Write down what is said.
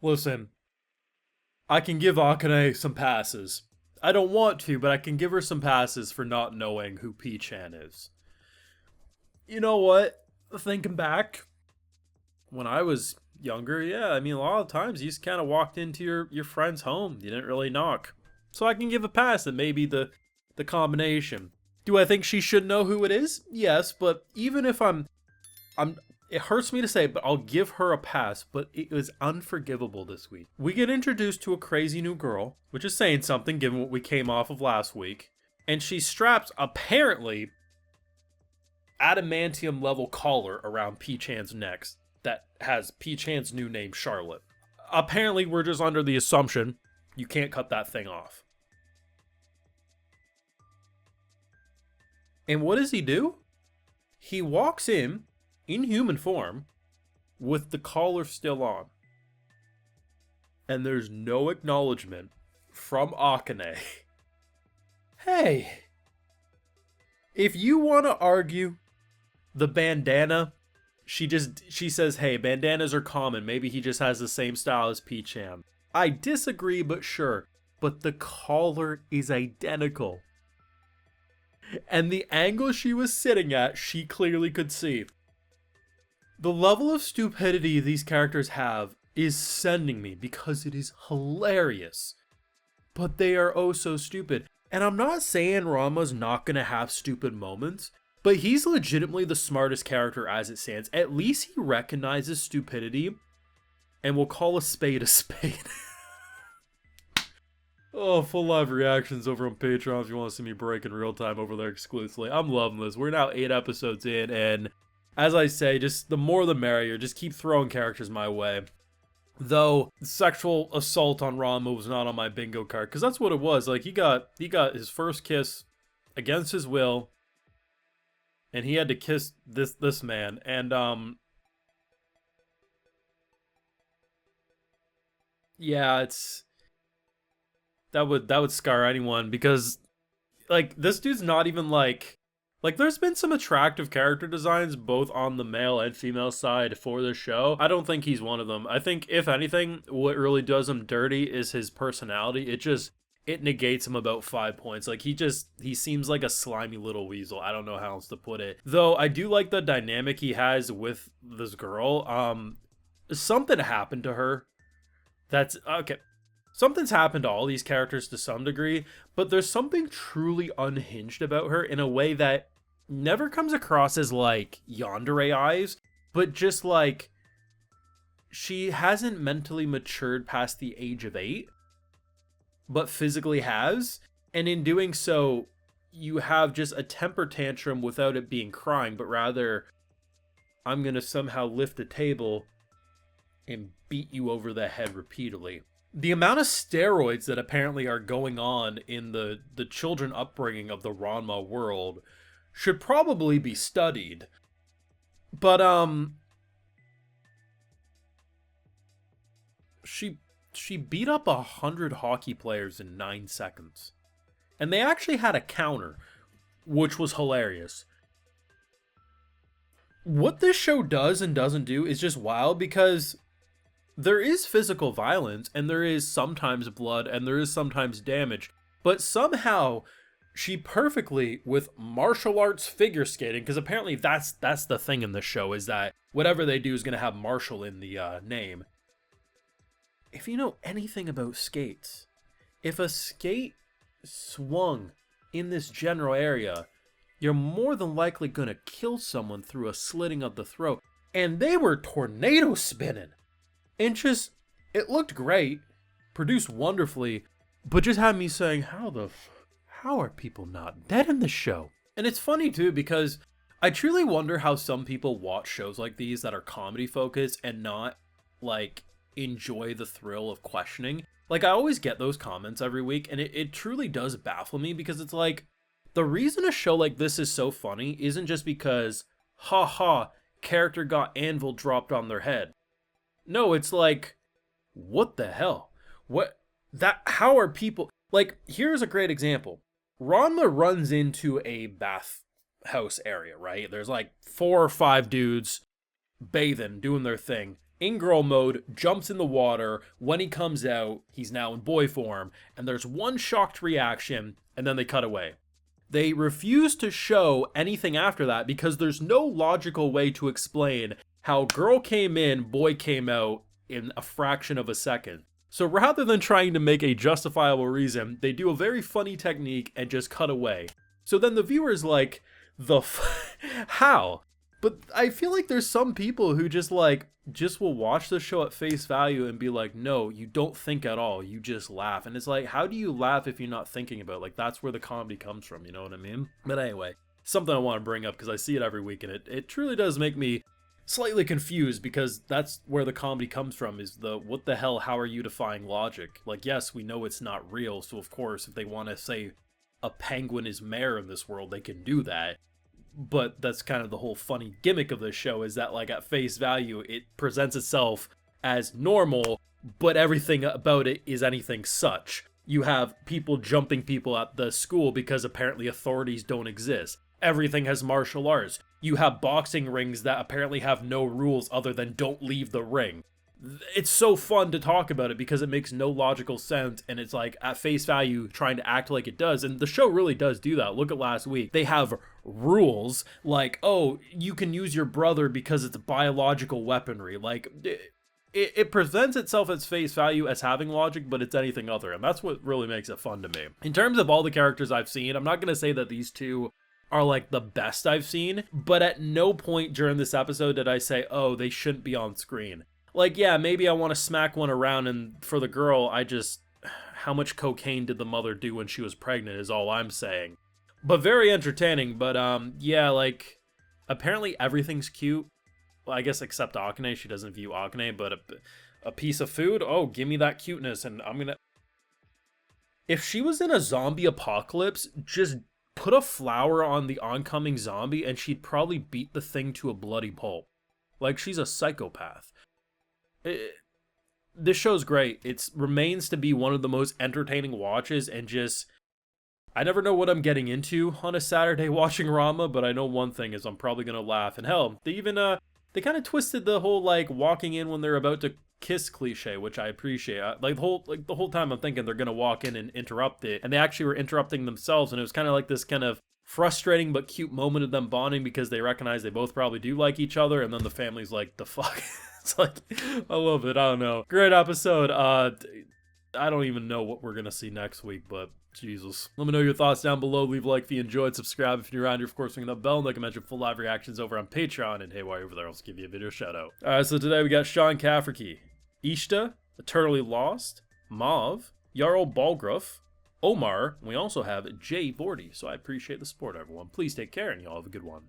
Listen, I can give Akane some passes. I don't want to, but I can give her some passes for not knowing who P-chan is. You know what? Thinking back, when I was younger, yeah, I mean, a lot of times you just kind of walked into your friend's home. You didn't really knock. So I can give a pass that maybe the combination. Do I think she should know who it is? Yes, but even if I'm it hurts me to say, but I'll give her a pass, but it was unforgivable this week. We get introduced to a crazy new girl, which is saying something given what we came off of last week, and she straps apparently adamantium level collar around P-chan's neck that has P-chan's new name, Charlotte. Apparently we're just under the assumption you can't cut that thing off. And what does he do? He walks in human form with the collar still on. And there's no acknowledgement from Akane. Hey, if you want to argue the bandana, she says, hey, bandanas are common. Maybe he just has the same style as P-chan. I disagree, but sure. But the collar is identical. And the angle she was sitting at, she clearly could see. The level of stupidity these characters have is sending me because it is hilarious. But they are oh so stupid. And I'm not saying Ranma's not going to have stupid moments, but he's legitimately the smartest character as it stands. At least he recognizes stupidity and will call a spade a spade. Oh, full live reactions over on Patreon if you want to see me break in real time over there exclusively. I'm loving this. We're now 8 episodes in, and as I say, just the more the merrier. Just keep throwing characters my way. Though, sexual assault on Ranma was not on my bingo card, because that's what it was. Like, he got his first kiss against his will, and he had to kiss this man, and, yeah, that would scar anyone, because, like, this dude's not even, like, there's been some attractive character designs both on the male and female side for this show. I don't think he's one of them. I think, if anything, what really does him dirty is his personality. It negates him about 5 points. Like, he seems like a slimy little weasel. I don't know how else to put it. Though, I do like the dynamic he has with this girl. Something happened to her. That's, okay. Something's happened to all these characters to some degree, but there's something truly unhinged about her in a way that never comes across as, like, yandere eyes, but just, like, she hasn't mentally matured past the age of 8, but physically has, and in doing so, you have just a temper tantrum without it being crying, but rather, I'm gonna somehow lift the table and beat you over the head repeatedly. The amount of steroids that apparently are going on in the children upbringing of the Ranma world should probably be studied. But, she beat up 100 hockey players in 9 seconds. And they actually had a counter, which was hilarious. What this show does and doesn't do is just wild, because there is physical violence, and there is sometimes blood, and there is sometimes damage, but somehow she perfectly, with martial arts figure skating, because apparently that's the thing in the show, is that whatever they do is going to have martial in the name. If you know anything about skates, if a skate swung in this general area, you're more than likely going to kill someone through a slitting of the throat. And they were tornado spinning. And just, it looked great, produced wonderfully, but just had me saying, how are people not dead in this show? And it's funny too, because I truly wonder how some people watch shows like these that are comedy focused and not, like, enjoy the thrill of questioning. Like, I always get those comments every week, and it truly does baffle me, because it's like, the reason a show like this is so funny isn't just because, character got anvil dropped on their head. No, it's like, what the hell? How are people, like, here's a great example. Ranma runs into a bathhouse area, right? There's like 4 or 5 dudes bathing, doing their thing. in girl mode, jumps in the water. When he comes out, he's now in boy form, and there's one shocked reaction, and then they cut away. They refuse to show anything after that because there's no logical way to explain how girl came in, boy came out in a fraction of a second. So rather than trying to make a justifiable reason, they do a very funny technique and just cut away. So then the viewer's like, how? But I feel like there's some people who just will watch the show at face value and be like, no, you don't think at all, you just laugh. And it's like, how do you laugh if you're not thinking about it? Like, that's where the comedy comes from, you know what I mean? But anyway, something I want to bring up because I see it every week, and it truly does make me slightly confused, because that's where the comedy comes from, is the what the hell, how are you defying logic? Like, yes, we know it's not real, so of course if they want to say a penguin is mayor in this world, they can do that. But that's kind of the whole funny gimmick of this show, is that, like, at face value, it presents itself as normal, but everything about it is anything such. You have people jumping people at the school because apparently authorities don't exist. Everything has martial arts. You have boxing rings that apparently have no rules other than don't leave the ring. It's so fun to talk about it because it makes no logical sense, and it's like at face value trying to act like it does, and the show really does do that. Look at last week. They have rules like, oh, you can use your brother because it's biological weaponry. Like, it presents itself as face value as having logic, but it's anything other, and that's what really makes it fun to me. In terms of all the characters I've seen, I'm not going to say that these two are like the best I've seen, but at no point during this episode did I say, oh, they shouldn't be on screen. Like, yeah, maybe I want to smack one around, and for the girl, how much cocaine did the mother do when she was pregnant is all I'm saying. But very entertaining, but yeah, like, apparently everything's cute. Well, I guess except Akane, she doesn't view Akane, but a piece of food, oh, give me that cuteness, and I'm gonna... If she was in a zombie apocalypse, just put a flower on the oncoming zombie, and she'd probably beat the thing to a bloody pulp. Like, she's a psychopath. This show's great. It remains to be one of the most entertaining watches, and just, I never know what I'm getting into on a Saturday watching Ranma, but I know one thing is I'm probably gonna laugh. And hell, they even they kind of twisted the whole like walking in when they're about to kiss cliche, which I appreciate. The whole time I'm thinking they're gonna walk in and interrupt it, and they actually were interrupting themselves, and it was kind of like this kind of frustrating but cute moment of them bonding because they recognize they both probably do like each other, and then the family's like, the fuck. It's like, I love it. I don't know. Great episode. I don't even know what we're gonna see next week, but Jesus. Let me know your thoughts down below. Leave a like if you enjoyed. Subscribe if you're around here. Of course, ring that bell. And like I mentioned, full live reactions over on Patreon. And hey, while you're over there, I'll give you a video shout out. Alright, so today we got Sean Cafferkey, Ishta, Eternally Lost, Mauve, Jarl Balgruff, Omar, and we also have Jay Vorty. So I appreciate the support, everyone. Please take care, and y'all have a good one.